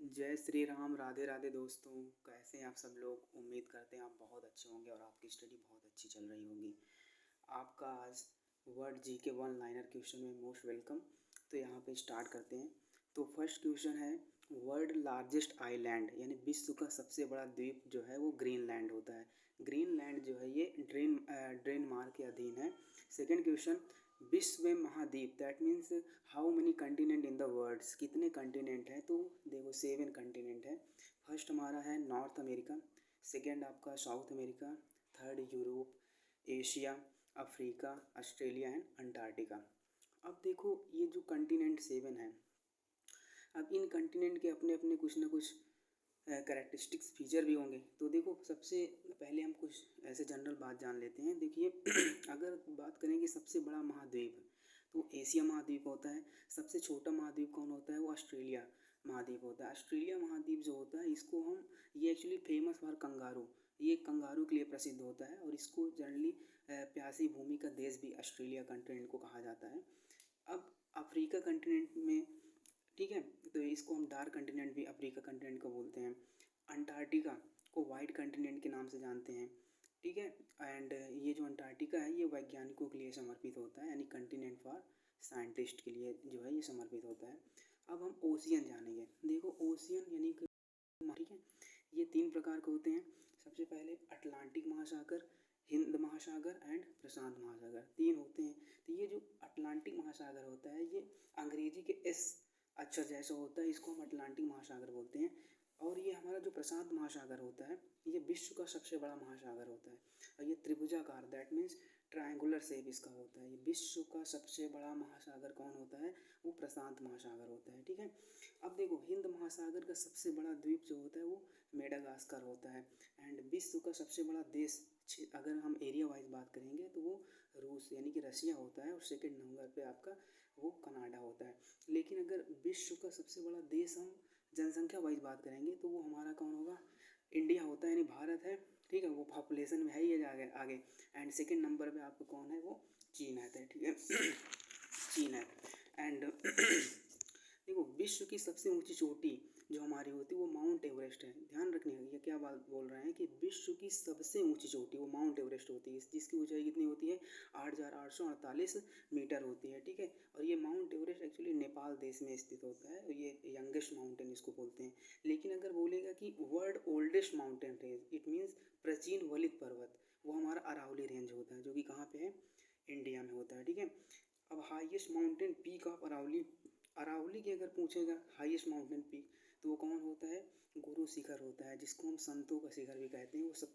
जय श्री राम, राधे राधे दोस्तों। कैसे हैं आप सब लोग? उम्मीद करते हैं आप बहुत अच्छे होंगे और आपकी स्टडी बहुत अच्छी चल रही होगी। आपका आज वर्ड जी के वन लाइनर क्वेश्चन में मोस्ट वेलकम। तो यहाँ पे स्टार्ट करते हैं। तो फर्स्ट क्वेश्चन है, वर्ल्ड लार्जेस्ट आइलैंड यानी विश्व का सबसे बड़ा द्वीप जो है वो ग्रीनलैंड होता है। ग्रीनलैंड जो है ये डेनमार्क के अधीन है। सेकेंड क्वेश्चन, विश्व में महाद्वीप that means how many continent in the worlds, कितने कंटिनेंट हैं? तो देखो 7 कंटिनेंट है। फर्स्ट हमारा है नॉर्थ अमेरिका, सेकेंड आपका South America, third Europe, Asia, Africa, Australia and Antarctica. अब देखो ये जो कंटिनेंट 7 है, अब इन कंटिनेंट के अपने अपने कुछ ना कुछ कैरेक्टरिस्टिक्स फीचर भी होंगे। तो देखो सबसे पहले हम कुछ ऐसे जनरल बात जान लेते हैं। देखिए अगर बात करें कि सबसे बड़ा महाद्वीप, तो एशिया महाद्वीप होता है। सबसे छोटा महाद्वीप कौन होता है? वो ऑस्ट्रेलिया महाद्वीप होता है। ऑस्ट्रेलिया महाद्वीप जो होता है इसको हम, ये एक्चुअली फेमस फॉर कंगारू, ये कंगारू के लिए प्रसिद्ध होता है और इसको जनरली प्यासी भूमि का देश भी ऑस्ट्रेलिया कंटिनेंट को कहा जाता है। अब अफ्रीका कंटिनेंट में, ठीक है, तो इसको हम डार्क कंटिनेंट भी अफ्रीका कंटिनेंट को बोलते हैं। अंटार्कटिका को वाइट कंटिनेंट के नाम से जानते हैं, ठीक है। एंड ये जो अंटार्कटिका है ये वैज्ञानिकों के लिए समर्पित होता है, यानी कंटिनेंट फॉर साइंटिस्ट के लिए जो है ये समर्पित होता है। अब हम ओशियन जानेंगे। देखो ओशियन यानी कि, ठीक है, ये 3 प्रकार के होते हैं। सबसे पहले अटलांटिक महासागर, हिंद महासागर एंड प्रशांत महासागर, 3 होते हैं। तो ये जो अटलांटिक महासागर होता है ये अंग्रेजी के एस अक्षर जैसा होता है, इसको हम अटलांटिक महासागर बोलते हैं। और ये हमारा जो प्रशांत महासागर होता है ये विश्व का सबसे बड़ा महासागर होता है और ये त्रिभुजाकार दैट मीन्स ट्रायंगुलर शेप इसका होता है। ये विश्व का सबसे बड़ा महासागर कौन होता है? वो प्रशांत महासागर होता है, ठीक है। अब देखो हिंद महासागर का सबसे बड़ा द्वीप जो होता है वो मेडागास्कर होता है। एंड विश्व का सबसे बड़ा देश अगर हम एरिया वाइज बात करेंगे तो वो रूस यानी कि रशिया होता है और सेकंड नंबर पे आपका वो कनाडा होता है। लेकिन अगर विश्व का सबसे बड़ा देश हम जनसंख्या वाइज बात करेंगे तो वो हमारा कौन होगा? इंडिया होता है, यानी भारत है, ठीक है। वो पॉपुलेशन में है ही आगे आगे। एंड सेकंड नंबर पे आपको कौन है? वो चीन है, ठीक है। चीन है। एंड देखो विश्व की सबसे ऊंची चोटी जो हमारी होती है वो माउंट एवरेस्ट है। ध्यान रखने का, ये क्या बात बोल रहे हैं कि विश्व की सबसे ऊंची चोटी वो माउंट एवरेस्ट होती है, जिसकी ऊंचाई कितनी होती है? 8,848 मीटर होती है, ठीक है। और ये माउंट एवरेस्ट एक्चुअली नेपाल देश में स्थित होता है और ये यंगेस्ट माउंटेन इसको बोलते हैं। लेकिन अगर बोलेगा कि world oldest mountain range, it means प्राचीन वलित पर्वत, वो हमारा अरावली रेंज होता है जो कि कहाँ पे है? इंडिया में होता है, ठीक है। अब highest mountain peak of Aravalli, Aravalli की अगर पूछेगा हाईएस्ट माउंटेन पीक तो वो कौन होता है? गुरु शिखर होता है, जिसको हम संतों का शिखर भी कहते हैं। वो सब